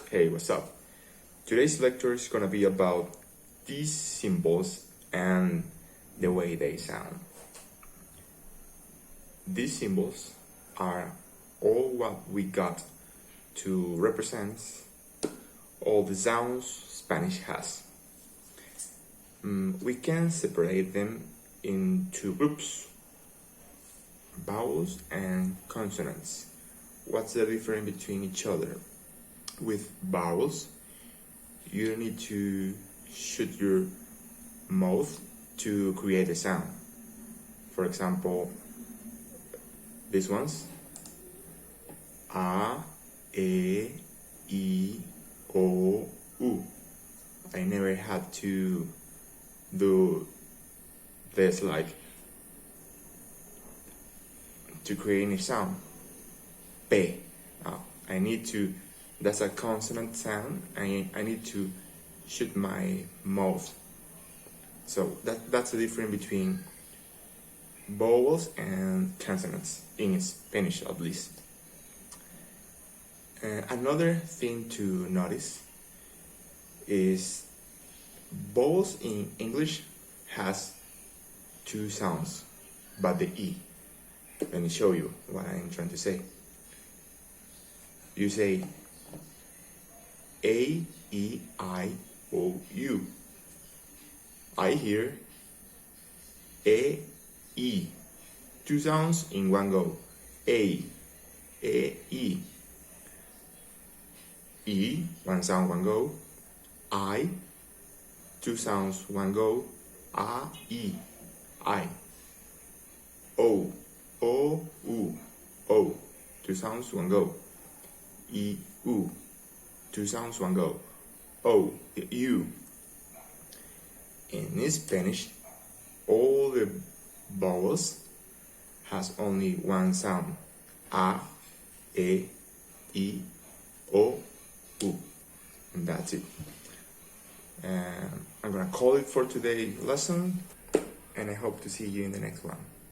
Hey, what's up? Today's lecture is gonna be about these symbols and the way they sound. These symbols are all what we got to represent all the sounds Spanish has. We can separate them in two groups, vowels and consonants. What's the difference between each other? With vowels, you need to shoot your mouth to create a sound. For example, these ones: A, E, I, O, U. I never had to do this like to create any sound. P. I need to, that's a consonant sound. I need to shoot my mouth. So that's the difference between vowels and consonants, in Spanish at least. Another thing to notice is vowels in English has two sounds, but the E. Let me show you what I'm trying to say. You say A, E, I, O, U. I hear E, E. Two sounds in one go. A, E. E, one sound, one go. I, two sounds, one go. A, E, I. O, U. O, two sounds, one go. E, U, two sounds, one go. O, U. In Spanish, all the vowels has only one sound. A, E, I, O, U. And that's it. I'm gonna call it for today's lesson, and I hope to see you in the next one.